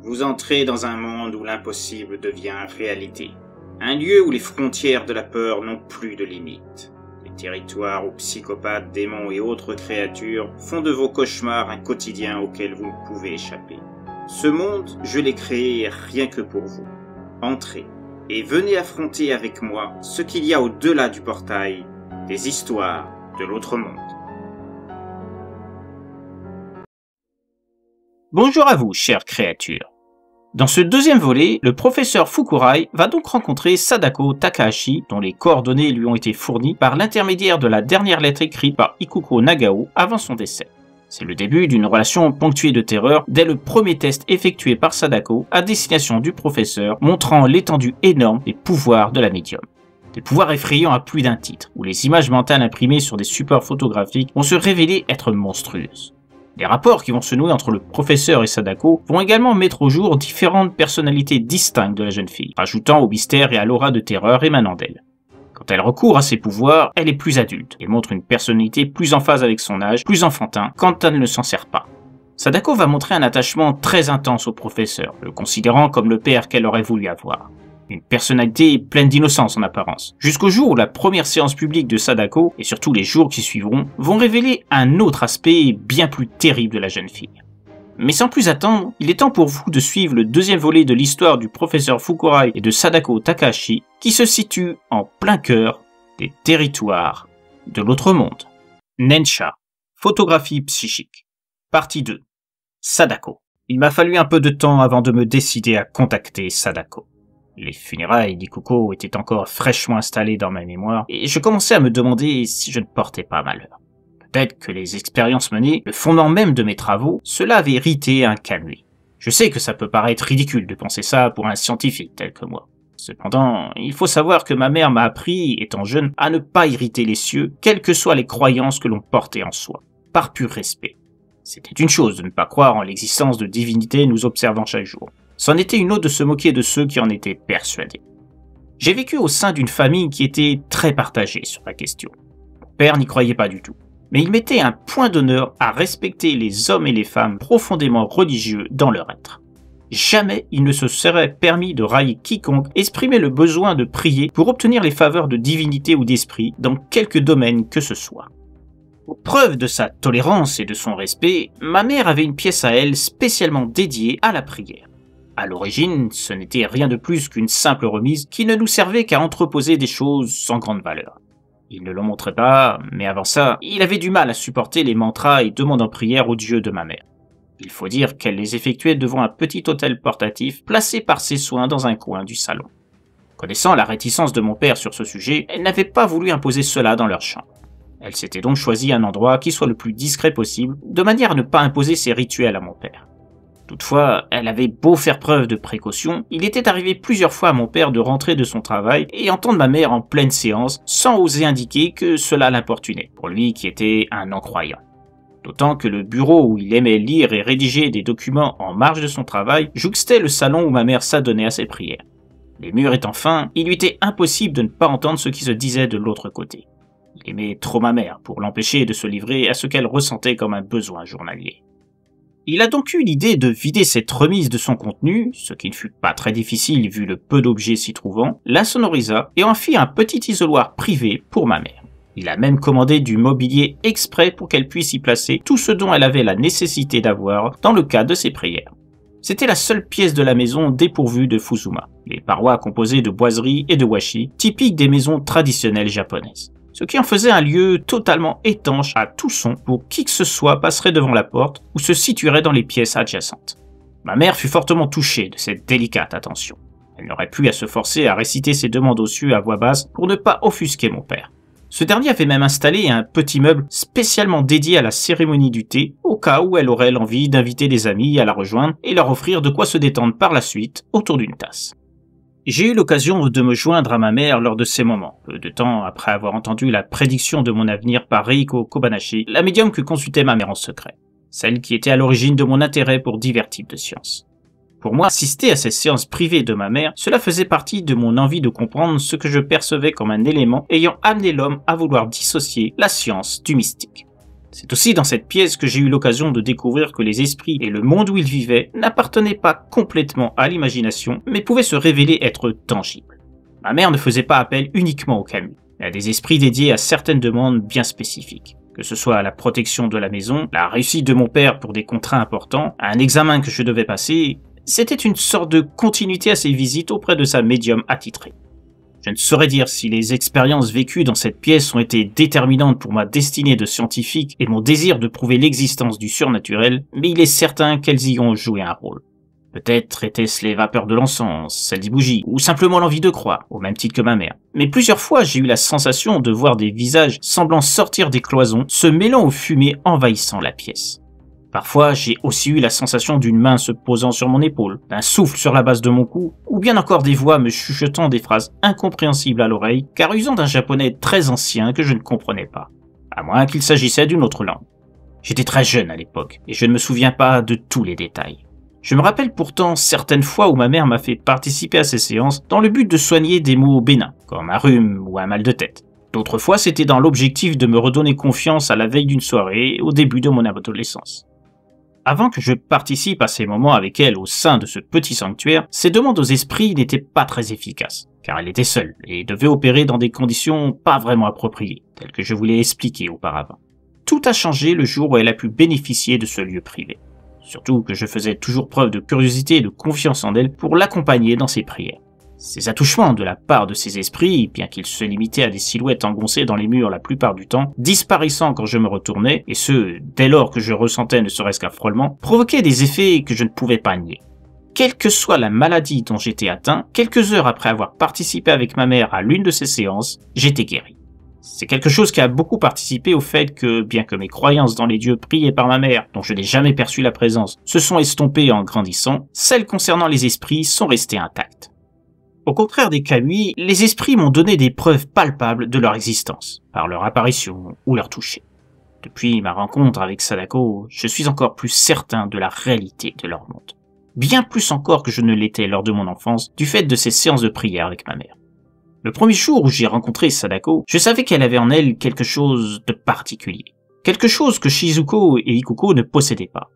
Vous entrez dans un monde où l'impossible devient réalité. Un lieu où les frontières de la peur n'ont plus de limites. Des territoires où psychopathes, démons et autres créatures font de vos cauchemars un quotidien auquel vous ne pouvez échapper. Ce monde, je l'ai créé rien que pour vous. Entrez et venez affronter avec moi ce qu'il y a au-delà du portail, des histoires de l'autre monde. Bonjour à vous, chères créatures. Dans ce deuxième volet, le professeur Fukurai va donc rencontrer Sadako Takahashi, dont les coordonnées lui ont été fournies par l'intermédiaire de la dernière lettre écrite par Ikuko Nagao avant son décès. C'est le début d'une relation ponctuée de terreur dès le premier test effectué par Sadako à destination du professeur, montrant l'étendue énorme des pouvoirs de la médium. Des pouvoirs effrayants à plus d'un titre, où les images mentales imprimées sur des supports photographiques vont se révéler être monstrueuses. Les rapports qui vont se nouer entre le professeur et Sadako vont également mettre au jour différentes personnalités distinctes de la jeune fille, rajoutant au mystère et à l'aura de terreur émanant d'elle. Quand elle recourt à ses pouvoirs, elle est plus adulte et montre une personnalité plus en phase avec son âge, plus enfantin quand elle ne s'en sert pas. Sadako va montrer un attachement très intense au professeur, le considérant comme le père qu'elle aurait voulu avoir. Une personnalité pleine d'innocence en apparence, jusqu'au jour où la première séance publique de Sadako, et surtout les jours qui suivront, vont révéler un autre aspect bien plus terrible de la jeune fille. Mais sans plus attendre, il est temps pour vous de suivre le deuxième volet de l'histoire du professeur Fukurai et de Sadako Takahashi, qui se situe en plein cœur des territoires de l'autre monde. Nensha, photographie psychique. Partie 2. Sadako. Il m'a fallu un peu de temps avant de me décider à contacter Sadako. Les funérailles d'Ikuko étaient encore fraîchement installées dans ma mémoire, et je commençais à me demander si je ne portais pas malheur. Peut-être que les expériences menées, le fondement même de mes travaux, cela avait irrité un Kamui. Je sais que ça peut paraître ridicule de penser ça pour un scientifique tel que moi. Cependant, il faut savoir que ma mère m'a appris, étant jeune, à ne pas irriter les cieux, quelles que soient les croyances que l'on portait en soi, par pur respect. C'était une chose de ne pas croire en l'existence de divinités nous observant chaque jour. C'en était une autre de se moquer de ceux qui en étaient persuadés. J'ai vécu au sein d'une famille qui était très partagée sur la question. Mon père n'y croyait pas du tout, mais il mettait un point d'honneur à respecter les hommes et les femmes profondément religieux dans leur être. Jamais il ne se serait permis de railler quiconque exprimait le besoin de prier pour obtenir les faveurs de divinité ou d'esprit dans quelque domaine que ce soit. Aux preuves de sa tolérance et de son respect, ma mère avait une pièce à elle spécialement dédiée à la prière. À l'origine, ce n'était rien de plus qu'une simple remise qui ne nous servait qu'à entreposer des choses sans grande valeur. Il ne le montrait pas, mais avant ça, il avait du mal à supporter les mantras et demandes en prière aux dieux de ma mère. Il faut dire qu'elle les effectuait devant un petit autel portatif placé par ses soins dans un coin du salon. Connaissant la réticence de mon père sur ce sujet, elle n'avait pas voulu imposer cela dans leur chambre. Elle s'était donc choisi un endroit qui soit le plus discret possible, de manière à ne pas imposer ses rituels à mon père. Toutefois, elle avait beau faire preuve de précaution, il était arrivé plusieurs fois à mon père de rentrer de son travail et entendre ma mère en pleine séance sans oser indiquer que cela l'importunait, pour lui qui était un non-croyant. D'autant que le bureau où il aimait lire et rédiger des documents en marge de son travail jouxtait le salon où ma mère s'adonnait à ses prières. Les murs étant fins, il lui était impossible de ne pas entendre ce qui se disait de l'autre côté. Il aimait trop ma mère pour l'empêcher de se livrer à ce qu'elle ressentait comme un besoin journalier. Il a donc eu l'idée de vider cette remise de son contenu, ce qui ne fut pas très difficile vu le peu d'objets s'y trouvant, l'insonorisa et en fit un petit isoloir privé pour ma mère. Il a même commandé du mobilier exprès pour qu'elle puisse y placer tout ce dont elle avait la nécessité d'avoir dans le cas de ses prières. C'était la seule pièce de la maison dépourvue de fusuma, les parois composées de boiseries et de washi, typiques des maisons traditionnelles japonaises. Ce qui en faisait un lieu totalement étanche à tout son pour qui que ce soit passerait devant la porte ou se situerait dans les pièces adjacentes. Ma mère fut fortement touchée de cette délicate attention. Elle n'aurait plus à se forcer à réciter ses demandes aux cieux à voix basse pour ne pas offusquer mon père. Ce dernier avait même installé un petit meuble spécialement dédié à la cérémonie du thé, au cas où elle aurait l'envie d'inviter des amis à la rejoindre et leur offrir de quoi se détendre par la suite autour d'une tasse. J'ai eu l'occasion de me joindre à ma mère lors de ces moments, peu de temps après avoir entendu la prédiction de mon avenir par Reiko Kobanashi, la médium que consultait ma mère en secret, celle qui était à l'origine de mon intérêt pour divers types de sciences. Pour moi, assister à ces séances privées de ma mère, cela faisait partie de mon envie de comprendre ce que je percevais comme un élément ayant amené l'homme à vouloir dissocier la science du mystique. C'est aussi dans cette pièce que j'ai eu l'occasion de découvrir que les esprits et le monde où ils vivaient n'appartenaient pas complètement à l'imagination, mais pouvaient se révéler être tangibles. Ma mère ne faisait pas appel uniquement au Camus. Elle a des esprits dédiés à certaines demandes bien spécifiques. Que ce soit à la protection de la maison, la réussite de mon père pour des contrats importants, un examen que je devais passer, c'était une sorte de continuité à ses visites auprès de sa médium attitrée. Je ne saurais dire si les expériences vécues dans cette pièce ont été déterminantes pour ma destinée de scientifique et mon désir de prouver l'existence du surnaturel, mais il est certain qu'elles y ont joué un rôle. Peut-être étaient-ce les vapeurs de l'encens, celles des bougies, ou simplement l'envie de croire, au même titre que ma mère. Mais plusieurs fois, j'ai eu la sensation de voir des visages semblant sortir des cloisons, se mêlant aux fumées envahissant la pièce. Parfois, j'ai aussi eu la sensation d'une main se posant sur mon épaule, d'un souffle sur la base de mon cou, ou bien encore des voix me chuchotant des phrases incompréhensibles à l'oreille, car usant d'un japonais très ancien que je ne comprenais pas, à moins qu'il s'agissait d'une autre langue. J'étais très jeune à l'époque, et je ne me souviens pas de tous les détails. Je me rappelle pourtant certaines fois où ma mère m'a fait participer à ces séances dans le but de soigner des maux bénins, comme un rhume ou un mal de tête. D'autres fois, c'était dans l'objectif de me redonner confiance à la veille d'une soirée au début de mon adolescence. Avant que je participe à ces moments avec elle au sein de ce petit sanctuaire, ses demandes aux esprits n'étaient pas très efficaces, car elle était seule et devait opérer dans des conditions pas vraiment appropriées, telles que je vous l'ai expliqué auparavant. Tout a changé le jour où elle a pu bénéficier de ce lieu privé. Surtout que je faisais toujours preuve de curiosité et de confiance en elle pour l'accompagner dans ses prières. Ces attouchements de la part de ces esprits, bien qu'ils se limitaient à des silhouettes engoncées dans les murs la plupart du temps, disparaissant quand je me retournais, et ce, dès lors que je ressentais ne serait-ce qu'un frôlement, provoquaient des effets que je ne pouvais pas nier. Quelle que soit la maladie dont j'étais atteint, quelques heures après avoir participé avec ma mère à l'une de ces séances, j'étais guéri. C'est quelque chose qui a beaucoup participé au fait que, bien que mes croyances dans les dieux priés par ma mère, dont je n'ai jamais perçu la présence, se sont estompées en grandissant, celles concernant les esprits sont restées intactes. Au contraire des Kamui, les esprits m'ont donné des preuves palpables de leur existence, par leur apparition ou leur toucher. Depuis ma rencontre avec Sadako, je suis encore plus certain de la réalité de leur monde. Bien plus encore que je ne l'étais lors de mon enfance, du fait de ces séances de prière avec ma mère. Le premier jour où j'ai rencontré Sadako, je savais qu'elle avait en elle quelque chose de particulier. Quelque chose que Shizuko et Ikuko ne possédaient pas.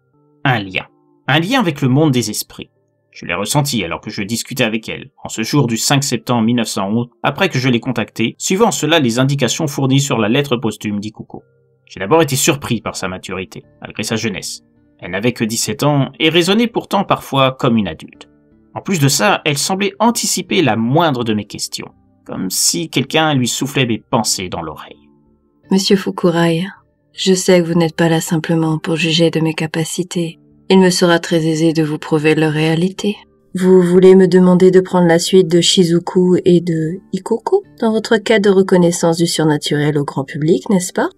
Un lien. Un lien avec le monde des esprits. Je l'ai ressenti alors que je discutais avec elle, en ce jour du 5 septembre 1911, après que je l'ai contactée, suivant cela les indications fournies sur la lettre posthume d'Ikuko. J'ai d'abord été surpris par sa maturité, malgré sa jeunesse. Elle n'avait que 17 ans et raisonnait pourtant parfois comme une adulte. En plus de ça, elle semblait anticiper la moindre de mes questions, comme si quelqu'un lui soufflait mes pensées dans l'oreille. Monsieur Fukurai, je sais que vous n'êtes pas là simplement pour juger de mes capacités. Il me sera très aisé de vous prouver leur réalité. Vous voulez me demander de prendre la suite de Shizuku et de Ikoko dans votre quête de reconnaissance du surnaturel au grand public, n'est-ce pas?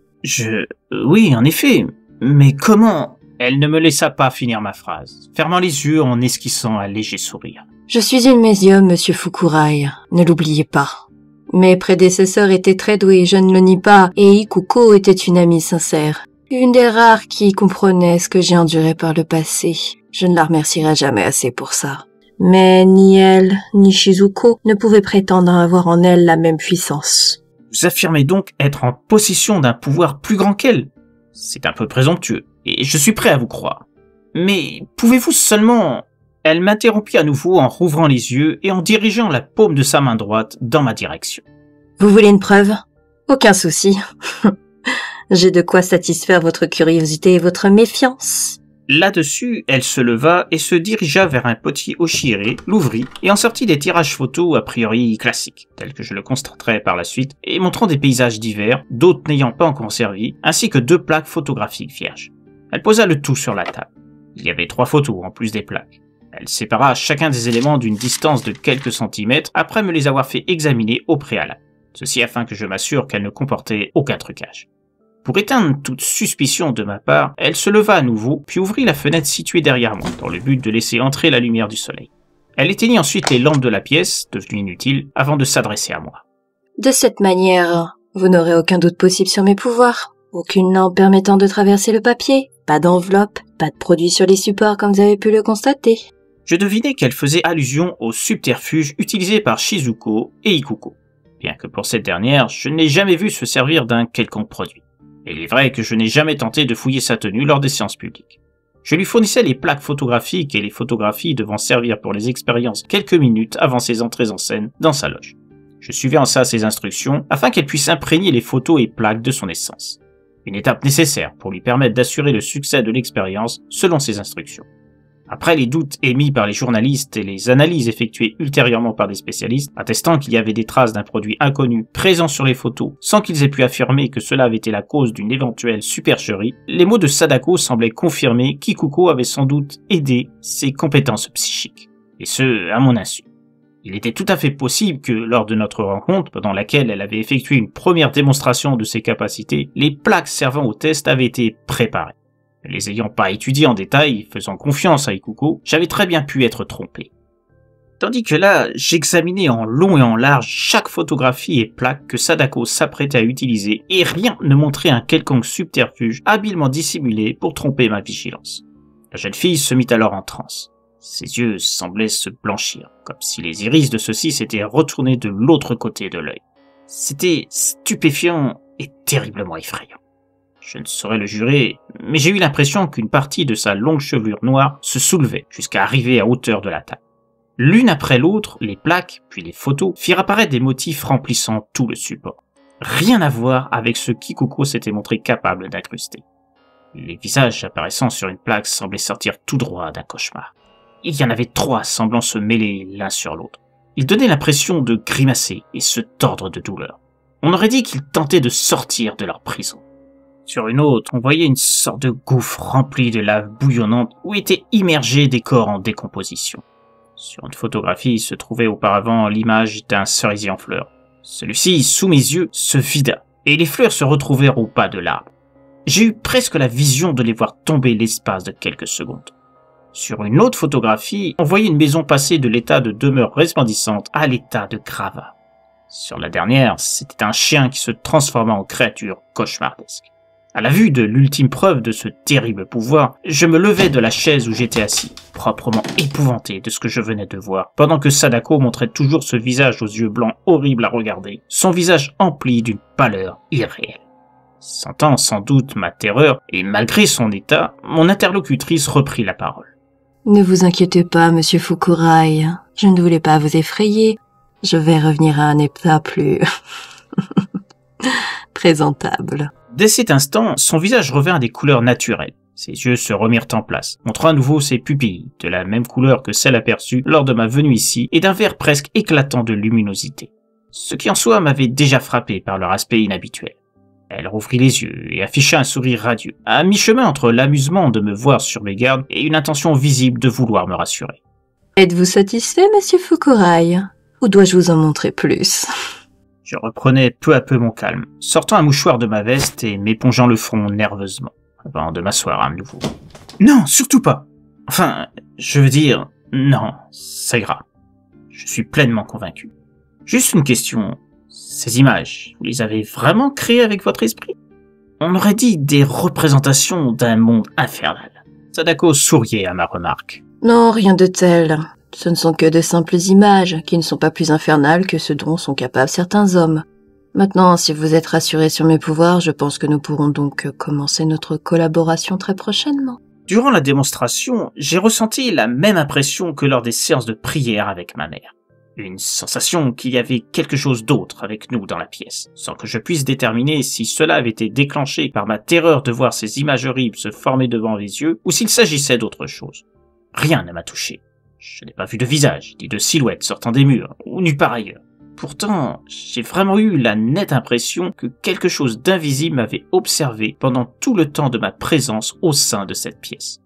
Oui, en effet. Mais comment? Elle ne me laissa pas finir ma phrase, fermant les yeux en esquissant un léger sourire. Je suis une médium, monsieur Fukurai. Ne l'oubliez pas. Mes prédécesseurs étaient très doués, je ne le nie pas, et Ikoko était une amie sincère. Une des rares qui comprenait ce que j'ai enduré par le passé. Je ne la remercierai jamais assez pour ça. Mais ni elle, ni Shizuko ne pouvaient prétendre avoir en elle la même puissance. Vous affirmez donc être en possession d'un pouvoir plus grand qu'elle? C'est un peu présomptueux, et je suis prêt à vous croire. Mais pouvez-vous seulement... Elle m'interrompit à nouveau en rouvrant les yeux et en dirigeant la paume de sa main droite dans ma direction. Vous voulez une preuve? Aucun souci. J'ai de quoi satisfaire votre curiosité et votre méfiance. Là-dessus, elle se leva et se dirigea vers un petit Oshire, l'ouvrit et en sortit des tirages photos a priori classiques, tels que je le constaterai par la suite, et montrant des paysages divers, d'autres n'ayant pas encore servi, ainsi que 2 plaques photographiques vierges. Elle posa le tout sur la table. Il y avait 3 photos en plus des plaques. Elle sépara chacun des éléments d'une distance de quelques centimètres après me les avoir fait examiner au préalable. Ceci afin que je m'assure qu'elles ne comportaient aucun trucage. Pour éteindre toute suspicion de ma part, elle se leva à nouveau, puis ouvrit la fenêtre située derrière moi, dans le but de laisser entrer la lumière du soleil. Elle éteignit ensuite les lampes de la pièce, devenues inutiles, avant de s'adresser à moi. De cette manière, vous n'aurez aucun doute possible sur mes pouvoirs. Aucune lampe permettant de traverser le papier, pas d'enveloppe, pas de produit sur les supports comme vous avez pu le constater. Je devinais qu'elle faisait allusion au subterfuge utilisé par Shizuko et Ikuko, bien que pour cette dernière, je n'ai jamais vu se servir d'un quelconque produit. Il est vrai que je n'ai jamais tenté de fouiller sa tenue lors des séances publiques. Je lui fournissais les plaques photographiques et les photographies devant servir pour les expériences quelques minutes avant ses entrées en scène dans sa loge. Je suivais en ça ses instructions afin qu'elle puisse imprégner les photos et plaques de son essence. Une étape nécessaire pour lui permettre d'assurer le succès de l'expérience selon ses instructions. Après les doutes émis par les journalistes et les analyses effectuées ultérieurement par des spécialistes, attestant qu'il y avait des traces d'un produit inconnu présent sur les photos sans qu'ils aient pu affirmer que cela avait été la cause d'une éventuelle supercherie, les mots de Sadako semblaient confirmer qu'Ikuko avait sans doute aidé ses compétences psychiques. Et ce, à mon insu. Il était tout à fait possible que, lors de notre rencontre, pendant laquelle elle avait effectué une première démonstration de ses capacités, les plaques servant au test avaient été préparées. Ne les ayant pas étudiées en détail, faisant confiance à Ikuko, j'avais très bien pu être trompé. Tandis que là, j'examinais en long et en large chaque photographie et plaque que Sadako s'apprêtait à utiliser, et rien ne montrait un quelconque subterfuge habilement dissimulé pour tromper ma vigilance. La jeune fille se mit alors en transe. Ses yeux semblaient se blanchir, comme si les iris de ceux-ci s'étaient retournés de l'autre côté de l'œil. C'était stupéfiant et terriblement effrayant. Je ne saurais le jurer, mais j'ai eu l'impression qu'une partie de sa longue chevelure noire se soulevait jusqu'à arriver à hauteur de la taille. L'une après l'autre, les plaques, puis les photos, firent apparaître des motifs remplissant tout le support. Rien à voir avec ce qu'Ikuko s'était montré capable d'incruster. Les visages apparaissant sur une plaque semblaient sortir tout droit d'un cauchemar. Il y en avait 3 semblant se mêler l'un sur l'autre. Ils donnaient l'impression de grimacer et se tordre de douleur. On aurait dit qu'ils tentaient de sortir de leur prison. Sur une autre, on voyait une sorte de gouffre rempli de lave bouillonnante où étaient immergés des corps en décomposition. Sur une photographie se trouvait auparavant l'image d'un cerisier en fleurs. Celui-ci, sous mes yeux, se vida, et les fleurs se retrouvèrent au bas de l'arbre. J'ai eu presque la vision de les voir tomber l'espace de quelques secondes. Sur une autre photographie, on voyait une maison passer de l'état de demeure resplendissante à l'état de gravat. Sur la dernière, c'était un chien qui se transforma en créature cauchemardesque. À la vue de l'ultime preuve de ce terrible pouvoir, je me levai de la chaise où j'étais assis, proprement épouvanté de ce que je venais de voir, pendant que Sadako montrait toujours ce visage aux yeux blancs horrible à regarder, son visage empli d'une pâleur irréelle. Sentant sans doute ma terreur, et malgré son état, mon interlocutrice reprit la parole. Ne vous inquiétez pas, monsieur Fukurai. Je ne voulais pas vous effrayer. Je vais revenir à un état plus... présentable. Dès cet instant, son visage revint à des couleurs naturelles. Ses yeux se remirent en place, montrant à nouveau ses pupilles, de la même couleur que celle aperçue lors de ma venue ici, et d'un vert presque éclatant de luminosité. Ce qui en soi m'avait déjà frappé par leur aspect inhabituel. Elle rouvrit les yeux et afficha un sourire radieux, à mi-chemin entre l'amusement de me voir sur mes gardes et une intention visible de vouloir me rassurer. Êtes-vous satisfait, monsieur Fukurai? Ou dois-je vous en montrer plus? Je reprenais peu à peu mon calme, sortant un mouchoir de ma veste et m'épongeant le front nerveusement, avant de m'asseoir à nouveau. Non, surtout pas! Enfin, je veux dire, non, ça ira. Je suis pleinement convaincu. Juste une question, ces images, vous les avez vraiment créées avec votre esprit? On aurait dit des représentations d'un monde infernal. Sadako souriait à ma remarque. Non, rien de tel. Ce ne sont que de simples images, qui ne sont pas plus infernales que ce dont sont capables certains hommes. Maintenant, si vous êtes rassuré sur mes pouvoirs, je pense que nous pourrons donc commencer notre collaboration très prochainement. Durant la démonstration, j'ai ressenti la même impression que lors des séances de prière avec ma mère. Une sensation qu'il y avait quelque chose d'autre avec nous dans la pièce, sans que je puisse déterminer si cela avait été déclenché par ma terreur de voir ces images horribles se former devant les yeux, ou s'il s'agissait d'autre chose. Rien ne m'a touché. Je n'ai pas vu de visage, ni de silhouette sortant des murs, ou nulle part ailleurs. Pourtant, j'ai vraiment eu la nette impression que quelque chose d'invisible m'avait observé pendant tout le temps de ma présence au sein de cette pièce.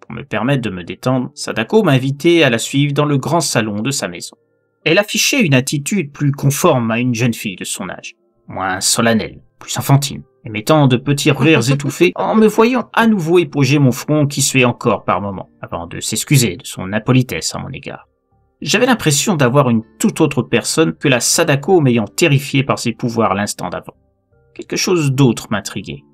Pour me permettre de me détendre, Sadako m'a invité à la suivre dans le grand salon de sa maison. Elle affichait une attitude plus conforme à une jeune fille de son âge, moins solennelle, plus enfantine, émettant de petits rires étouffés en me voyant à nouveau épauger mon front qui suait encore par moments, avant de s'excuser de son impolitesse à mon égard. J'avais l'impression d'avoir une toute autre personne que la Sadako m'ayant terrifié par ses pouvoirs l'instant d'avant. Quelque chose d'autre m'intriguait.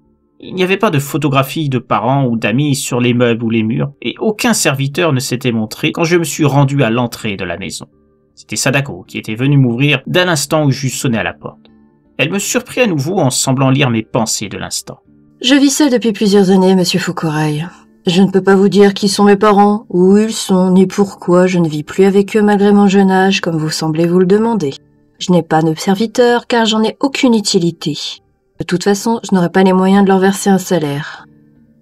Il n'y avait pas de photographie de parents ou d'amis sur les meubles ou les murs, et aucun serviteur ne s'était montré quand je me suis rendu à l'entrée de la maison. C'était Sadako qui était venue m'ouvrir dès l'instant où j'eus sonné à la porte. Elle me surprit à nouveau en semblant lire mes pensées de l'instant. Je vis seule depuis plusieurs années, monsieur Fukurai. Je ne peux pas vous dire qui sont mes parents, où ils sont, ni pourquoi je ne vis plus avec eux malgré mon jeune âge, comme vous semblez vous le demander. Je n'ai pas de serviteurs, car j'en ai aucune utilité. De toute façon, je n'aurai pas les moyens de leur verser un salaire.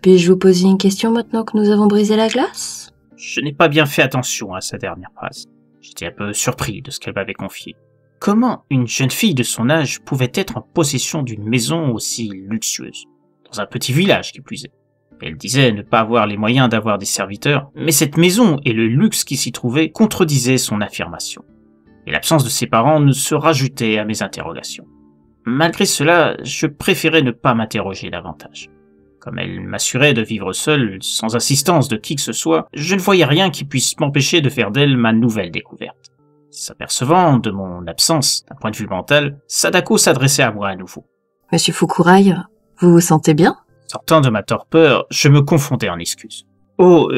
Puis-je vous poser une question maintenant que nous avons brisé la glace? Je n'ai pas bien fait attention à sa dernière phrase. J'étais un peu surpris de ce qu'elle m'avait confié. Comment une jeune fille de son âge pouvait être en possession d'une maison aussi luxueuse, dans un petit village qui plus est? Elle disait ne pas avoir les moyens d'avoir des serviteurs, mais cette maison et le luxe qui s'y trouvait contredisaient son affirmation. Et l'absence de ses parents ne se rajoutait à mes interrogations. Malgré cela, je préférais ne pas m'interroger davantage. Comme elle m'assurait de vivre seule, sans assistance de qui que ce soit, je ne voyais rien qui puisse m'empêcher de faire d'elle ma nouvelle découverte. S'apercevant de mon absence d'un point de vue mental, Sadako s'adressait à moi à nouveau. « Monsieur Fukurai, vous vous sentez bien ?» Sortant de ma torpeur, je me confondais en excuses. « Oh,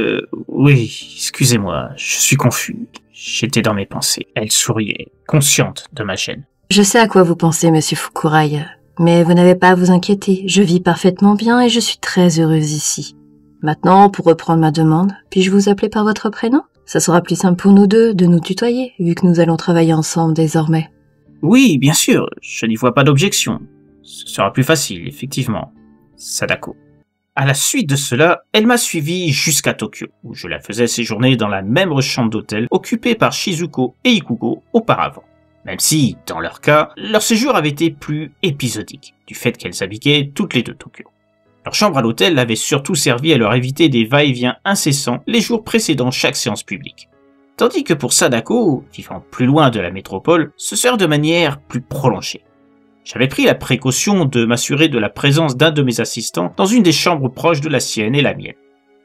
oui, excusez-moi, je suis confus. J'étais dans mes pensées. » Elle souriait, consciente de ma gêne. « Je sais à quoi vous pensez, monsieur Fukurai. Mais vous n'avez pas à vous inquiéter. Je vis parfaitement bien et je suis très heureuse ici. Maintenant, pour reprendre ma demande, puis-je vous appeler par votre prénom? Ça sera plus simple pour nous deux de nous tutoyer, vu que nous allons travailler ensemble désormais. » « Oui, bien sûr, je n'y vois pas d'objection. Ce sera plus facile, effectivement. » Sadako. À la suite de cela, elle m'a suivi jusqu'à Tokyo, où je la faisais séjourner dans la même chambre d'hôtel occupée par Shizuko et Ikuko auparavant. Même si, dans leur cas, leur séjour avait été plus épisodique, du fait qu'elles habitaient toutes les deux Tokyo. Leur chambre à l'hôtel avait surtout servi à leur éviter des va-et-vient incessants les jours précédant chaque séance publique. Tandis que pour Sadako, vivant plus loin de la métropole, ce serait de manière plus prolongée. J'avais pris la précaution de m'assurer de la présence d'un de mes assistants dans une des chambres proches de la sienne et la mienne.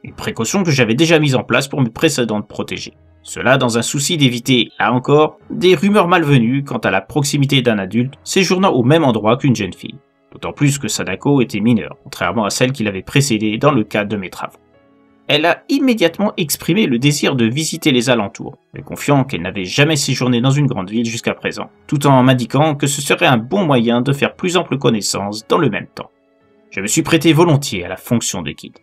Une précaution que j'avais déjà mise en place pour mes précédentes protégées. Cela dans un souci d'éviter, là encore, des rumeurs malvenues quant à la proximité d'un adulte séjournant au même endroit qu'une jeune fille. D'autant plus que Sadako était mineure, contrairement à celle qui l'avait précédée dans le cadre de mes travaux. Elle a immédiatement exprimé le désir de visiter les alentours, me confiant qu'elle n'avait jamais séjourné dans une grande ville jusqu'à présent, tout en m'indiquant que ce serait un bon moyen de faire plus ample connaissance dans le même temps. Je me suis prêté volontiers à la fonction de guide.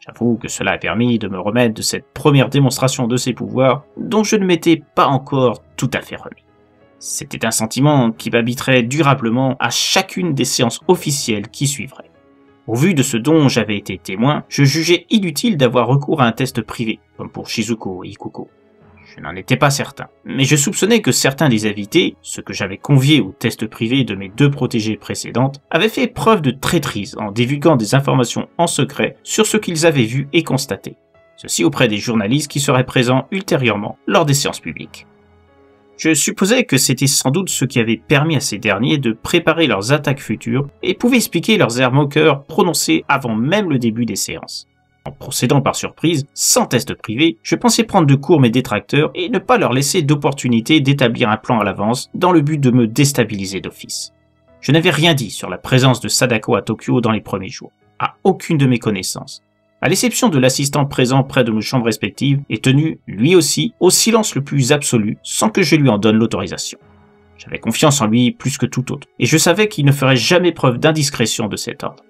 J'avoue que cela a permis de me remettre de cette première démonstration de ses pouvoirs, dont je ne m'étais pas encore tout à fait remis. C'était un sentiment qui m'habiterait durablement à chacune des séances officielles qui suivraient. Au vu de ce dont j'avais été témoin, je jugeais inutile d'avoir recours à un test privé, comme pour Shizuko et Ikuko. Je n'en étais pas certain, mais je soupçonnais que certains des invités, ceux que j'avais conviés au test privé de mes deux protégées précédentes, avaient fait preuve de traîtrise en divulguant des informations en secret sur ce qu'ils avaient vu et constaté. Ceci auprès des journalistes qui seraient présents ultérieurement lors des séances publiques. Je supposais que c'était sans doute ce qui avait permis à ces derniers de préparer leurs attaques futures et pouvait expliquer leurs airs moqueurs prononcés avant même le début des séances. En procédant par surprise, sans test privé, je pensais prendre de court mes détracteurs et ne pas leur laisser d'opportunité d'établir un plan à l'avance dans le but de me déstabiliser d'office. Je n'avais rien dit sur la présence de Sadako à Tokyo dans les premiers jours, à aucune de mes connaissances. À l'exception de l'assistant présent près de nos chambres respectives, et tenu, lui aussi, au silence le plus absolu, sans que je lui en donne l'autorisation. J'avais confiance en lui plus que tout autre, et je savais qu'il ne ferait jamais preuve d'indiscrétion de cet ordre.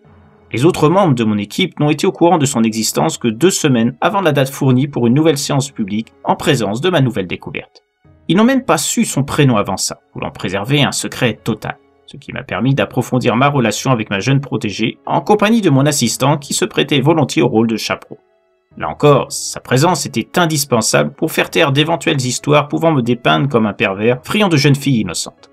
Les autres membres de mon équipe n'ont été au courant de son existence que 2 semaines avant la date fournie pour une nouvelle séance publique en présence de ma nouvelle découverte. Ils n'ont même pas su son prénom avant ça, voulant préserver un secret total. Ce qui m'a permis d'approfondir ma relation avec ma jeune protégée en compagnie de mon assistant qui se prêtait volontiers au rôle de chaperon. Là encore, sa présence était indispensable pour faire taire d'éventuelles histoires pouvant me dépeindre comme un pervers friand de jeunes filles innocentes.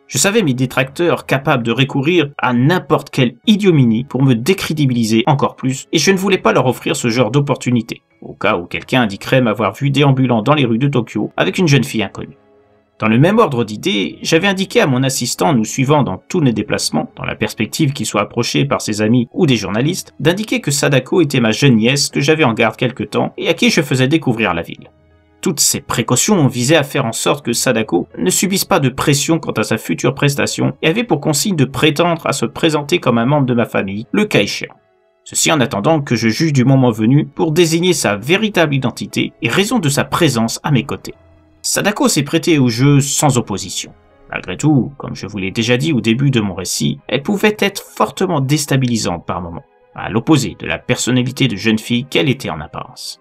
Je savais mes détracteurs capables de recourir à n'importe quelle ignominie pour me décrédibiliser encore plus et je ne voulais pas leur offrir ce genre d'opportunité, au cas où quelqu'un indiquerait m'avoir vu déambulant dans les rues de Tokyo avec une jeune fille inconnue. Dans le même ordre d'idées, j'avais indiqué à mon assistant nous suivant dans tous nos déplacements, dans la perspective qu'il soit approché par ses amis ou des journalistes, d'indiquer que Sadako était ma jeune nièce que j'avais en garde quelque temps et à qui je faisais découvrir la ville. Toutes ces précautions visaient à faire en sorte que Sadako ne subisse pas de pression quant à sa future prestation et avait pour consigne de prétendre à se présenter comme un membre de ma famille, le cas échéant. Ceci en attendant que je juge du moment venu pour désigner sa véritable identité et raison de sa présence à mes côtés. Sadako s'est prêtée au jeu sans opposition. Malgré tout, comme je vous l'ai déjà dit au début de mon récit, elle pouvait être fortement déstabilisante par moments. à l'opposé de la personnalité de jeune fille qu'elle était en apparence.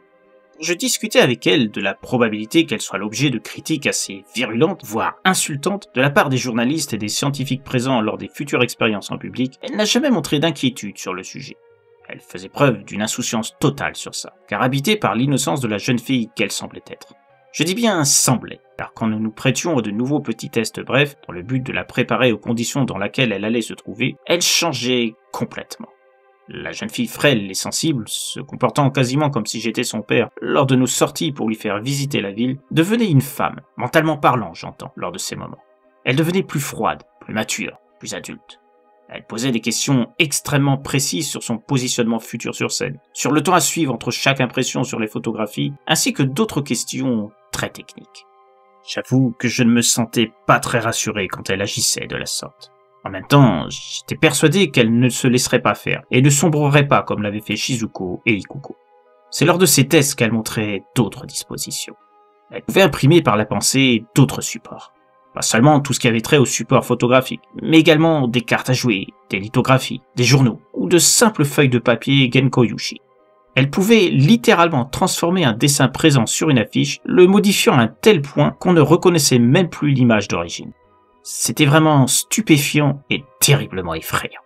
Je discutais avec elle de la probabilité qu'elle soit l'objet de critiques assez virulentes, voire insultantes, de la part des journalistes et des scientifiques présents lors des futures expériences en public. Elle n'a jamais montré d'inquiétude sur le sujet. Elle faisait preuve d'une insouciance totale sur ça, car habitée par l'innocence de la jeune fille qu'elle semblait être. Je dis bien semblait, car quand nous nous prêtions à de nouveaux petits tests brefs, dans le but de la préparer aux conditions dans lesquelles elle allait se trouver, elle changeait complètement. La jeune fille frêle et sensible, se comportant quasiment comme si j'étais son père lors de nos sorties pour lui faire visiter la ville, devenait une femme, mentalement parlant j'entends, lors de ces moments. Elle devenait plus froide, plus mature, plus adulte. Elle posait des questions extrêmement précises sur son positionnement futur sur scène, sur le temps à suivre entre chaque impression sur les photographies, ainsi que d'autres questions très techniques. J'avoue que je ne me sentais pas très rassuré quand elle agissait de la sorte. En même temps, j'étais persuadé qu'elle ne se laisserait pas faire, et ne sombrerait pas comme l'avaient fait Shizuko et Ikuko. C'est lors de ces tests qu'elle montrait d'autres dispositions. Elle pouvait imprimer par la pensée d'autres supports. Pas seulement tout ce qui avait trait au support photographique, mais également des cartes à jouer, des lithographies, des journaux, ou de simples feuilles de papier Genko-yushi. Elle pouvait littéralement transformer un dessin présent sur une affiche, le modifiant à un tel point qu'on ne reconnaissait même plus l'image d'origine. C'était vraiment stupéfiant et terriblement effrayant.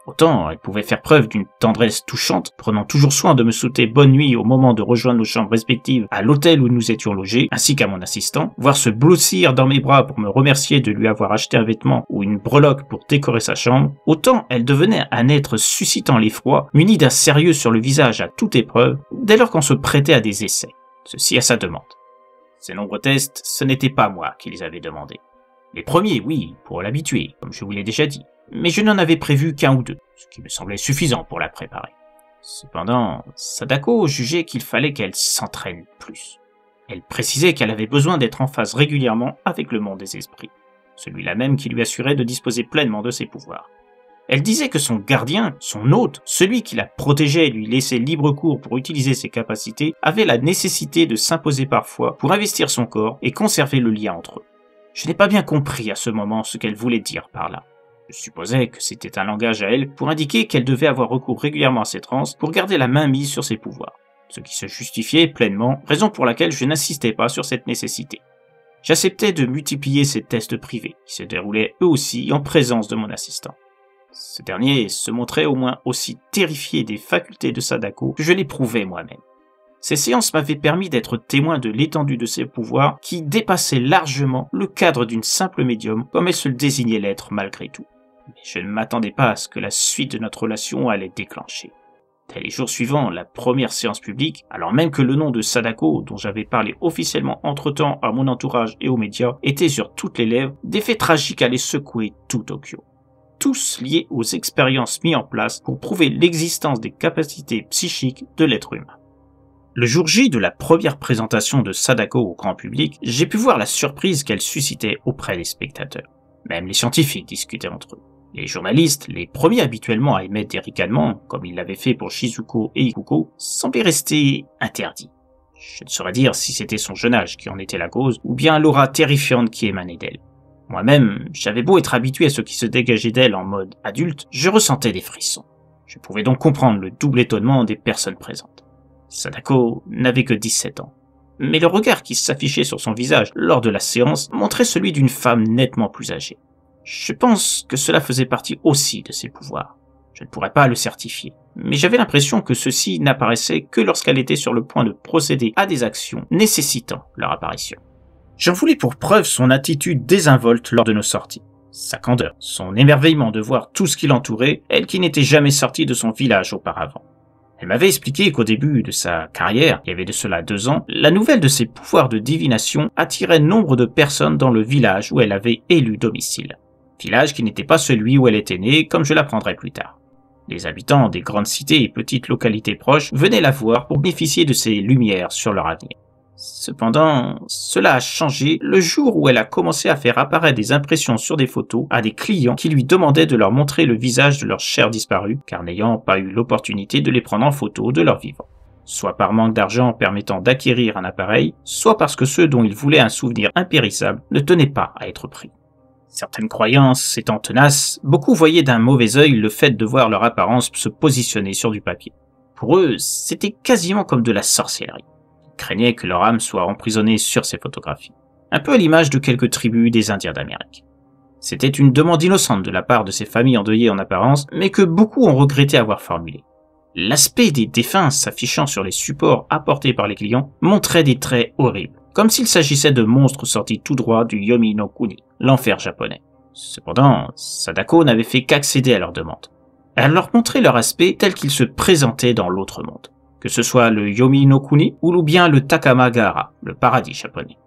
Autant elle pouvait faire preuve d'une tendresse touchante, prenant toujours soin de me souhaiter bonne nuit au moment de rejoindre nos chambres respectives à l'hôtel où nous étions logés, ainsi qu'à mon assistant, voire se blossir dans mes bras pour me remercier de lui avoir acheté un vêtement ou une breloque pour décorer sa chambre, autant elle devenait un être suscitant l'effroi, muni d'un sérieux sur le visage à toute épreuve, dès lors qu'on se prêtait à des essais, ceci à sa demande. Ces nombreux tests, ce n'était pas moi qui les avais demandés. Les premiers, oui, pour l'habituer, comme je vous l'ai déjà dit, mais je n'en avais prévu qu'un ou deux, ce qui me semblait suffisant pour la préparer. Cependant, Sadako jugeait qu'il fallait qu'elle s'entraîne plus. Elle précisait qu'elle avait besoin d'être en phase régulièrement avec le monde des esprits, celui-là même qui lui assurait de disposer pleinement de ses pouvoirs. Elle disait que son gardien, son hôte, celui qui la protégeait et lui laissait libre cours pour utiliser ses capacités, avait la nécessité de s'imposer parfois pour investir son corps et conserver le lien entre eux. Je n'ai pas bien compris à ce moment ce qu'elle voulait dire par là. Je supposais que c'était un langage à elle pour indiquer qu'elle devait avoir recours régulièrement à ses transes pour garder la main mise sur ses pouvoirs, ce qui se justifiait pleinement, raison pour laquelle je n'insistais pas sur cette nécessité. J'acceptais de multiplier ces tests privés, qui se déroulaient eux aussi en présence de mon assistant. Ce dernier se montrait au moins aussi terrifié des facultés de Sadako que je l'éprouvais moi-même. Ces séances m'avaient permis d'être témoin de l'étendue de ses pouvoirs qui dépassaient largement le cadre d'une simple médium comme elle se le désignait l'être malgré tout. Mais je ne m'attendais pas à ce que la suite de notre relation allait déclencher. Dès les jours suivants, la première séance publique, alors même que le nom de Sadako, dont j'avais parlé officiellement entre-temps à mon entourage et aux médias, était sur toutes les lèvres, des faits tragiques allaient secouer tout Tokyo. Tous liés aux expériences mises en place pour prouver l'existence des capacités psychiques de l'être humain. Le jour J de la première présentation de Sadako au grand public, j'ai pu voir la surprise qu'elle suscitait auprès des spectateurs. Même les scientifiques discutaient entre eux. Les journalistes, les premiers habituellement à émettre des ricanements, comme ils l'avaient fait pour Shizuko et Ikuko, semblaient rester interdits. Je ne saurais dire si c'était son jeune âge qui en était la cause, ou bien l'aura terrifiante qui émanait d'elle. Moi-même, j'avais beau être habitué à ce qui se dégageait d'elle en mode adulte, je ressentais des frissons. Je pouvais donc comprendre le double étonnement des personnes présentes. Sadako n'avait que 17 ans. Mais le regard qui s'affichait sur son visage lors de la séance montrait celui d'une femme nettement plus âgée. Je pense que cela faisait partie aussi de ses pouvoirs. Je ne pourrais pas le certifier, mais j'avais l'impression que ceci n'apparaissait que lorsqu'elle était sur le point de procéder à des actions nécessitant leur apparition. J'en voulais pour preuve son attitude désinvolte lors de nos sorties. Sa candeur, son émerveillement de voir tout ce qui l'entourait, elle qui n'était jamais sortie de son village auparavant. Elle m'avait expliqué qu'au début de sa carrière, il y avait de cela 2 ans, la nouvelle de ses pouvoirs de divination attirait nombre de personnes dans le village où elle avait élu domicile. Village qui n'était pas celui où elle était née, comme je l'apprendrai plus tard. Les habitants des grandes cités et petites localités proches venaient la voir pour bénéficier de ses lumières sur leur avenir. Cependant, cela a changé le jour où elle a commencé à faire apparaître des impressions sur des photos à des clients qui lui demandaient de leur montrer le visage de leurs chers disparus, car n'ayant pas eu l'opportunité de les prendre en photo de leur vivant. Soit par manque d'argent permettant d'acquérir un appareil, soit parce que ceux dont ils voulaient un souvenir impérissable ne tenaient pas à être pris. Certaines croyances étant tenaces, beaucoup voyaient d'un mauvais œil le fait de voir leur apparence se positionner sur du papier. Pour eux, c'était quasiment comme de la sorcellerie. Ils craignaient que leur âme soit emprisonnée sur ces photographies. Un peu à l'image de quelques tribus des Indiens d'Amérique. C'était une demande innocente de la part de ces familles endeuillées en apparence, mais que beaucoup ont regretté avoir formulée. L'aspect des défunts s'affichant sur les supports apportés par les clients montrait des traits horribles, comme s'il s'agissait de monstres sortis tout droit du Yomi no Kuni, l'enfer japonais. Cependant, Sadako n'avait fait qu'accéder à leur demande. Elle leur montrait leur aspect tel qu'il se présentait dans l'autre monde, que ce soit le Yomi no Kuni ou bien le Takamagahara, le paradis japonais.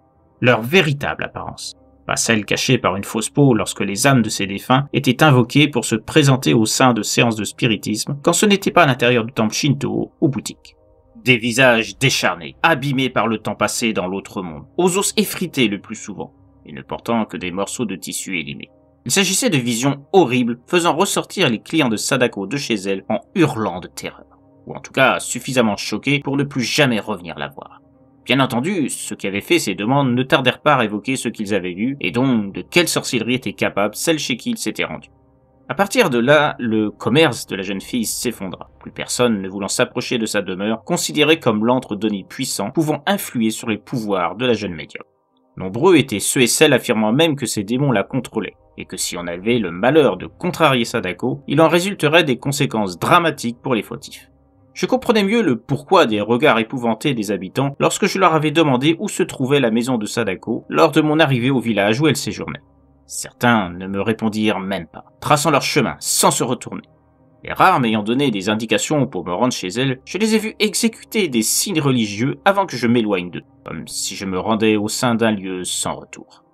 Leur véritable apparence, pas celle cachée par une fausse peau lorsque les âmes de ces défunts étaient invoquées pour se présenter au sein de séances de spiritisme quand ce n'était pas à l'intérieur du temple Shinto ou boutique. Des visages décharnés, abîmés par le temps passé dans l'autre monde, aux os effrités le plus souvent, et ne portant que des morceaux de tissu élimés. Il s'agissait de visions horribles faisant ressortir les clients de Sadako de chez elle en hurlant de terreur, ou en tout cas suffisamment choqués pour ne plus jamais revenir la voir. Bien entendu, ceux qui avaient fait ces demandes ne tardèrent pas à évoquer ce qu'ils avaient vu, et donc de quelle sorcellerie était capable celle chez qui ils s'étaient rendus. À partir de là, le commerce de la jeune fille s'effondra, plus personne ne voulant s'approcher de sa demeure, considérée comme l'antre d'Oni puissant pouvant influer sur les pouvoirs de la jeune médium. Nombreux étaient ceux et celles affirmant même que ces démons la contrôlaient, et que si on avait le malheur de contrarier Sadako, il en résulterait des conséquences dramatiques pour les fautifs. Je comprenais mieux le pourquoi des regards épouvantés des habitants lorsque je leur avais demandé où se trouvait la maison de Sadako lors de mon arrivée au village où elle séjournait. Certains ne me répondirent même pas, traçant leur chemin sans se retourner. Les rares m'ayant donné des indications pour me rendre chez elle, je les ai vus exécuter des signes religieux avant que je m'éloigne d'eux, comme si je me rendais au sein d'un lieu sans retour.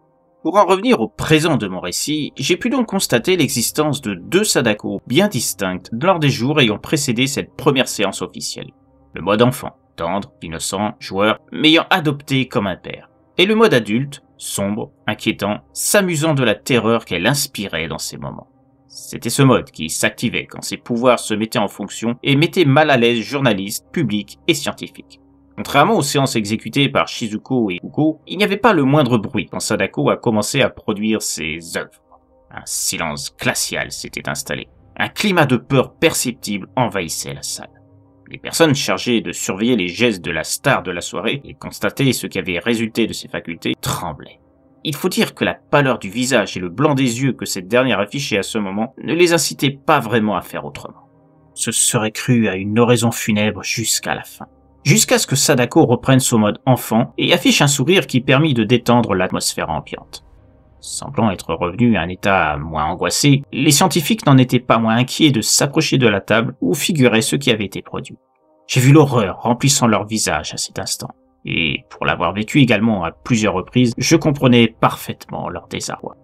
Pour en revenir au présent de mon récit, j'ai pu donc constater l'existence de deux Sadako bien distinctes lors des jours ayant précédé cette première séance officielle. Le mode enfant, tendre, innocent, joueur, m'ayant adopté comme un père. Et le mode adulte, sombre, inquiétant, s'amusant de la terreur qu'elle inspirait dans ces moments. C'était ce mode qui s'activait quand ses pouvoirs se mettaient en fonction et mettait mal à l'aise journalistes, publics et scientifiques. Contrairement aux séances exécutées par Shizuko et Kuko, il n'y avait pas le moindre bruit quand Sadako a commencé à produire ses œuvres. Un silence glacial s'était installé. Un climat de peur perceptible envahissait la salle. Les personnes chargées de surveiller les gestes de la star de la soirée et constater ce qui avait résulté de ses facultés tremblaient. Il faut dire que la pâleur du visage et le blanc des yeux que cette dernière affichait à ce moment ne les incitaient pas vraiment à faire autrement. Se serait cru à une oraison funèbre jusqu'à la fin. Jusqu'à ce que Sadako reprenne son mode enfant et affiche un sourire qui permit de détendre l'atmosphère ambiante. Semblant être revenu à un état moins angoissé, les scientifiques n'en étaient pas moins inquiets de s'approcher de la table où figurait ce qui avait été produit. J'ai vu l'horreur remplissant leur visage à cet instant, et pour l'avoir vécu également à plusieurs reprises, je comprenais parfaitement leur désarroi.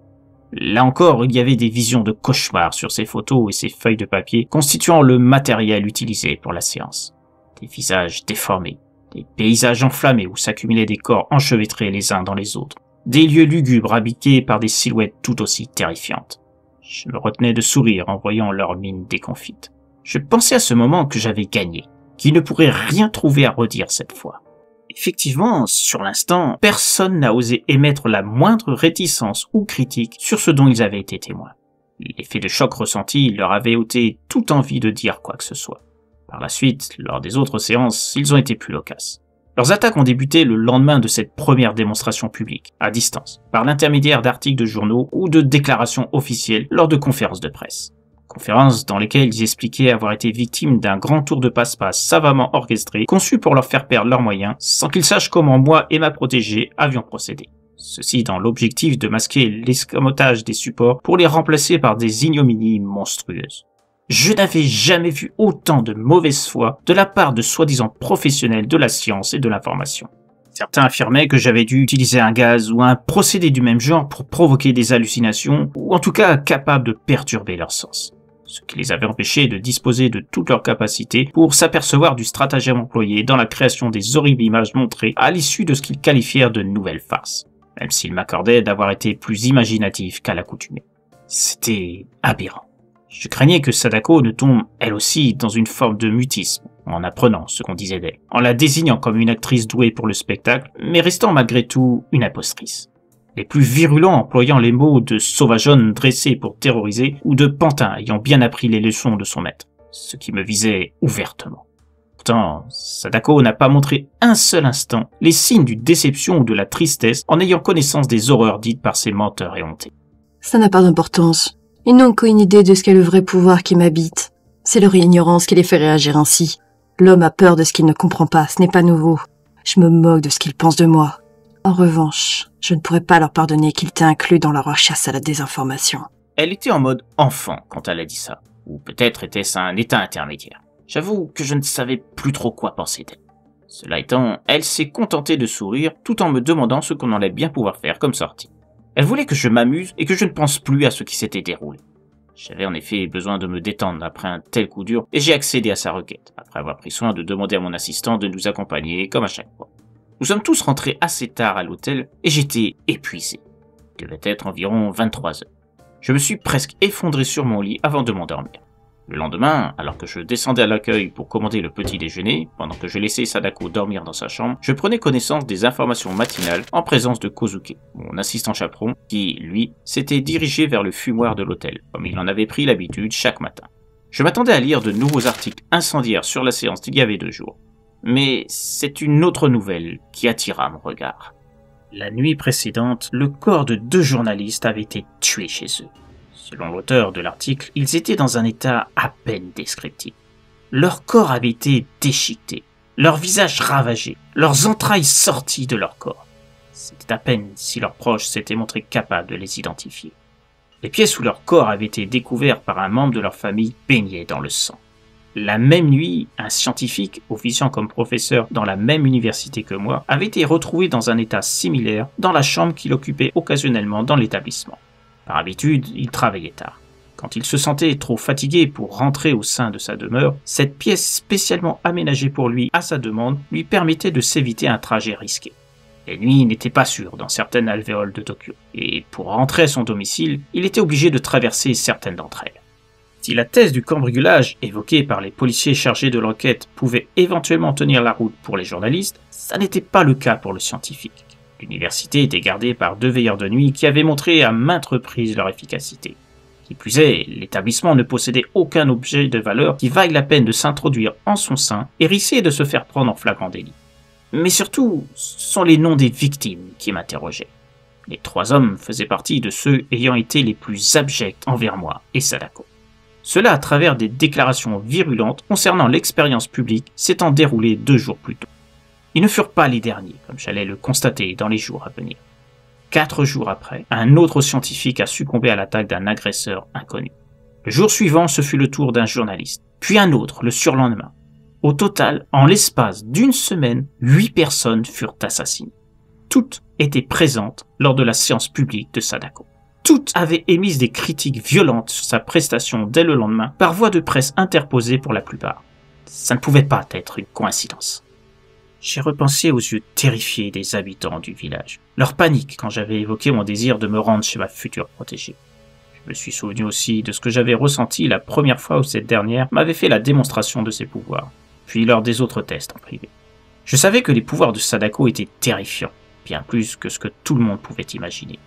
Là encore, il y avait des visions de cauchemars sur ces photos et ces feuilles de papier constituant le matériel utilisé pour la séance. Des visages déformés, des paysages enflammés où s'accumulaient des corps enchevêtrés les uns dans les autres, des lieux lugubres habités par des silhouettes tout aussi terrifiantes. Je me retenais de sourire en voyant leurs mines déconfites. Je pensais à ce moment que j'avais gagné, qu'ils ne pourraient rien trouver à redire cette fois. Effectivement, sur l'instant, personne n'a osé émettre la moindre réticence ou critique sur ce dont ils avaient été témoins. L'effet de choc ressenti leur avait ôté toute envie de dire quoi que ce soit. Par la suite, lors des autres séances, ils ont été plus loquaces. Leurs attaques ont débuté le lendemain de cette première démonstration publique, à distance, par l'intermédiaire d'articles de journaux ou de déclarations officielles lors de conférences de presse. Conférences dans lesquelles ils expliquaient avoir été victimes d'un grand tour de passe-passe savamment orchestré, conçu pour leur faire perdre leurs moyens, sans qu'ils sachent comment moi et ma protégée avions procédé. Ceci dans l'objectif de masquer l'escamotage des supports pour les remplacer par des ignominies monstrueuses. Je n'avais jamais vu autant de mauvaise foi de la part de soi-disant professionnels de la science et de l'information. Certains affirmaient que j'avais dû utiliser un gaz ou un procédé du même genre pour provoquer des hallucinations, ou en tout cas capable de perturber leur sens. Ce qui les avait empêchés de disposer de toutes leurs capacités pour s'apercevoir du stratagème employé dans la création des horribles images montrées à l'issue de ce qu'ils qualifièrent de nouvelles farces, même s'ils m'accordaient d'avoir été plus imaginatif qu'à l'accoutumée. C'était aberrant. Je craignais que Sadako ne tombe, elle aussi, dans une forme de mutisme, en apprenant ce qu'on disait d'elle, en la désignant comme une actrice douée pour le spectacle, mais restant malgré tout une impostrice. les plus virulents employant les mots de sauvageonne dressé pour terroriser ou de pantin ayant bien appris les leçons de son maître, ce qui me visait ouvertement. Pourtant, Sadako n'a pas montré un seul instant les signes d'une déception ou de la tristesse en ayant connaissance des horreurs dites par ces menteurs éhontés. Ça n'a pas d'importance. Ils n'ont qu'une idée de ce qu'est le vrai pouvoir qui m'habite. C'est leur ignorance qui les fait réagir ainsi. L'homme a peur de ce qu'il ne comprend pas, ce n'est pas nouveau. Je me moque de ce qu'ils pensent de moi. En revanche, je ne pourrais pas leur pardonner qu'ils t'aient inclus dans leur chasse à la désinformation. Elle était en mode enfant quand elle a dit ça, ou peut-être était-ce un état intermédiaire. J'avoue que je ne savais plus trop quoi penser d'elle. Cela étant, elle s'est contentée de sourire tout en me demandant ce qu'on allait bien pouvoir faire comme sortie. Elle voulait que je m'amuse et que je ne pense plus à ce qui s'était déroulé. J'avais en effet besoin de me détendre après un tel coup dur et j'ai accédé à sa requête, après avoir pris soin de demander à mon assistant de nous accompagner comme à chaque fois. Nous sommes tous rentrés assez tard à l'hôtel et j'étais épuisé. Il devait être environ 23 heures. Je me suis presque effondré sur mon lit avant de m'endormir. Le lendemain, alors que je descendais à l'accueil pour commander le petit déjeuner, pendant que je laissais Sadako dormir dans sa chambre, je prenais connaissance des informations matinales en présence de Kozuke, mon assistant chaperon, qui, lui, s'était dirigé vers le fumoir de l'hôtel, comme il en avait pris l'habitude chaque matin. Je m'attendais à lire de nouveaux articles incendiaires sur la séance d'il y avait 2 jours. Mais c'est une autre nouvelle qui attira mon regard. La nuit précédente, le corps de 2 journalistes avait été tué chez eux. Selon l'auteur de l'article, ils étaient dans un état à peine descriptif. Leur corps avait été déchiqueté, leurs visages ravagés, leurs entrailles sorties de leur corps. C'était à peine si leurs proches s'étaient montrés capables de les identifier. Les pièces où leur corps avait été découvert par un membre de leur famille baignaient dans le sang. La même nuit, un scientifique, officiant comme professeur dans la même université que moi, avait été retrouvé dans un état similaire dans la chambre qu'il occupait occasionnellement dans l'établissement. Par habitude, il travaillait tard. Quand il se sentait trop fatigué pour rentrer au sein de sa demeure, cette pièce spécialement aménagée pour lui à sa demande lui permettait de s'éviter un trajet risqué. Les nuits n'étaient pas sûres dans certaines alvéoles de Tokyo, et pour rentrer à son domicile, il était obligé de traverser certaines d'entre elles. Si la thèse du cambriolage évoquée par les policiers chargés de l'enquête pouvait éventuellement tenir la route pour les journalistes, ça n'était pas le cas pour le scientifique. L'université était gardée par 2 veilleurs de nuit qui avaient montré à maintes reprises leur efficacité. Qui plus est, l'établissement ne possédait aucun objet de valeur qui vaille la peine de s'introduire en son sein et risquait de se faire prendre en flagrant délit. Mais surtout, ce sont les noms des victimes qui m'interrogeaient. Les 3 hommes faisaient partie de ceux ayant été les plus abjects envers moi et Sadako. Cela à travers des déclarations virulentes concernant l'expérience publique s'étant déroulée 2 jours plus tôt. Ils ne furent pas les derniers, comme j'allais le constater dans les jours à venir. 4 jours après, un autre scientifique a succombé à l'attaque d'un agresseur inconnu. Le jour suivant, ce fut le tour d'un journaliste, puis un autre le surlendemain. Au total, en l'espace d'1 semaine, 8 personnes furent assassinées. Toutes étaient présentes lors de la séance publique de Sadako. Toutes avaient émis des critiques violentes sur sa prestation dès le lendemain, par voie de presse interposée pour la plupart. Ça ne pouvait pas être une coïncidence. J'ai repensé aux yeux terrifiés des habitants du village, leur panique quand j'avais évoqué mon désir de me rendre chez ma future protégée. Je me suis souvenu aussi de ce que j'avais ressenti la première fois où cette dernière m'avait fait la démonstration de ses pouvoirs, puis lors des autres tests en privé. Je savais que les pouvoirs de Sadako étaient terrifiants, bien plus que ce que tout le monde pouvait imaginer.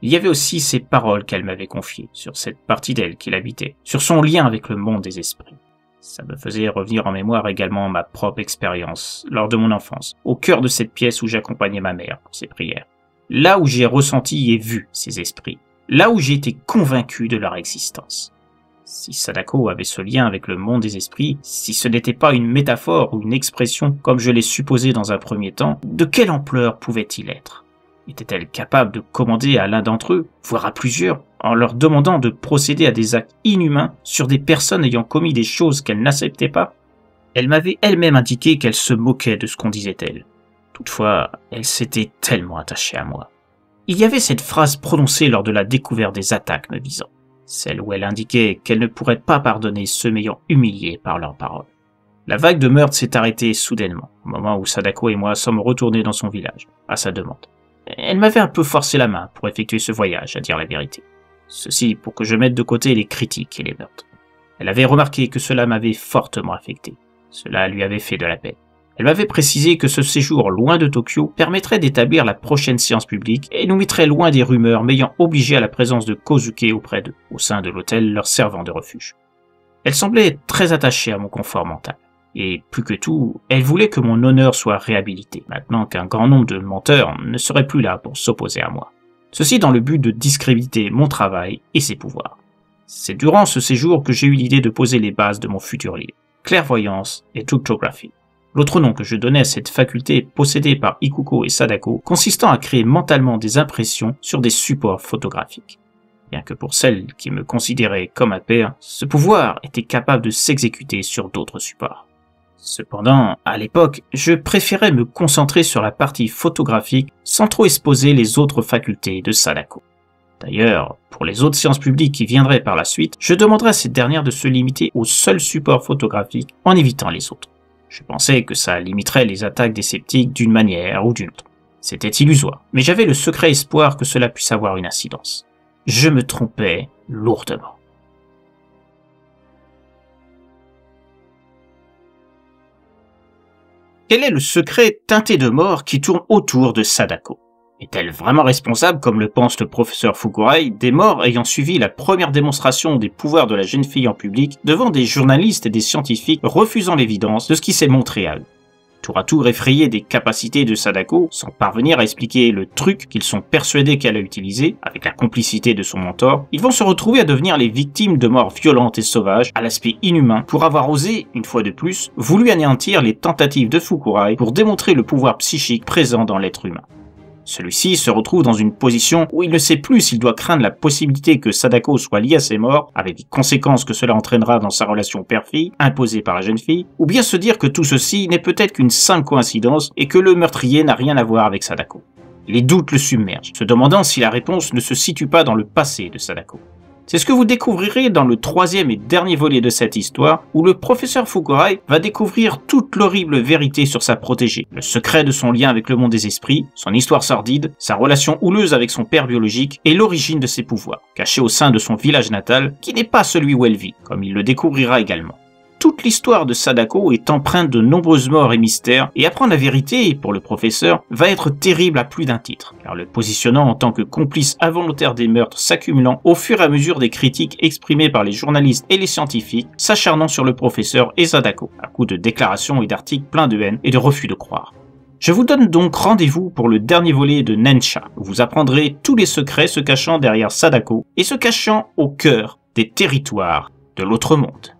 Il y avait aussi ces paroles qu'elle m'avait confiées sur cette partie d'elle qu'il habitait, sur son lien avec le monde des esprits. Ça me faisait revenir en mémoire également ma propre expérience, lors de mon enfance, au cœur de cette pièce où j'accompagnais ma mère pour ses prières. Là où j'ai ressenti et vu ces esprits, là où j'ai été convaincu de leur existence. Si Sadako avait ce lien avec le monde des esprits, si ce n'était pas une métaphore ou une expression comme je l'ai supposé dans un premier temps, de quelle ampleur pouvait-il être ? Était-elle capable de commander à l'un d'entre eux, voire à plusieurs, en leur demandant de procéder à des actes inhumains sur des personnes ayant commis des choses qu'elle n'acceptait pas? Elle m'avait elle-même indiqué qu'elle se moquait de ce qu'on disait elle. Toutefois, elle s'était tellement attachée à moi. Il y avait cette phrase prononcée lors de la découverte des attaques me visant, celle où elle indiquait qu'elle ne pourrait pas pardonner ceux m'ayant humilié par leurs paroles. La vague de meurtre s'est arrêtée soudainement, au moment où Sadako et moi sommes retournés dans son village, à sa demande. Elle m'avait un peu forcé la main pour effectuer ce voyage, à dire la vérité. Ceci pour que je mette de côté les critiques et les meurtres. Elle avait remarqué que cela m'avait fortement affecté. Cela lui avait fait de la peine. Elle m'avait précisé que ce séjour loin de Tokyo permettrait d'établir la prochaine séance publique et nous mettrait loin des rumeurs m'ayant obligé à la présence de Kozuke auprès d'eux, au sein de l'hôtel leur servant de refuge. Elle semblait très attachée à mon confort mental. Et plus que tout, elle voulait que mon honneur soit réhabilité, maintenant qu'un grand nombre de menteurs ne seraient plus là pour s'opposer à moi. Ceci dans le but de discréditer mon travail et ses pouvoirs. C'est durant ce séjour que j'ai eu l'idée de poser les bases de mon futur livre, Clairvoyance et Tuctographie. L'autre nom que je donnais à cette faculté possédée par Ikuko et Sadako, consistant à créer mentalement des impressions sur des supports photographiques. Bien que pour celles qui me considéraient comme un père, ce pouvoir était capable de s'exécuter sur d'autres supports. Cependant, à l'époque, je préférais me concentrer sur la partie photographique sans trop exposer les autres facultés de Sadako. D'ailleurs, pour les autres séances publiques qui viendraient par la suite, je demanderais à cette dernière de se limiter au seul support photographique en évitant les autres. Je pensais que ça limiterait les attaques des sceptiques d'une manière ou d'une autre. C'était illusoire, mais j'avais le secret espoir que cela puisse avoir une incidence. Je me trompais lourdement. Quel est le secret teinté de mort qui tourne autour de Sadako? Est-elle vraiment responsable, comme le pense le professeur Fukurai, des morts ayant suivi la première démonstration des pouvoirs de la jeune fille en public devant des journalistes et des scientifiques refusant l'évidence de ce qui s'est montré à eux? Tour à tour effrayés des capacités de Sadako, sans parvenir à expliquer le truc qu'ils sont persuadés qu'elle a utilisé, avec la complicité de son mentor, ils vont se retrouver à devenir les victimes de morts violentes et sauvages, à l'aspect inhumain, pour avoir osé, une fois de plus, voulu anéantir les tentatives de Fukurai pour démontrer le pouvoir psychique présent dans l'être humain. Celui-ci se retrouve dans une position où il ne sait plus s'il doit craindre la possibilité que Sadako soit liée à ses morts, avec les conséquences que cela entraînera dans sa relation père-fille, imposée par la jeune fille, ou bien se dire que tout ceci n'est peut-être qu'une simple coïncidence et que le meurtrier n'a rien à voir avec Sadako. Les doutes le submergent, se demandant si la réponse ne se situe pas dans le passé de Sadako. C'est ce que vous découvrirez dans le troisième et dernier volet de cette histoire, où le professeur Fukurai va découvrir toute l'horrible vérité sur sa protégée, le secret de son lien avec le monde des esprits, son histoire sordide, sa relation houleuse avec son père biologique et l'origine de ses pouvoirs, cachés au sein de son village natal, qui n'est pas celui où elle vit, comme il le découvrira également. Toute l'histoire de Sadako est empreinte de nombreuses morts et mystères, et apprendre la vérité, pour le professeur, va être terrible à plus d'un titre, car le positionnant en tant que complice involontaire des meurtres s'accumulant au fur et à mesure des critiques exprimées par les journalistes et les scientifiques, s'acharnant sur le professeur et Sadako, à coups de déclarations et d'articles pleins de haine et de refus de croire. Je vous donne donc rendez-vous pour le dernier volet de Nensha, où vous apprendrez tous les secrets se cachant derrière Sadako et se cachant au cœur des territoires de l'autre monde.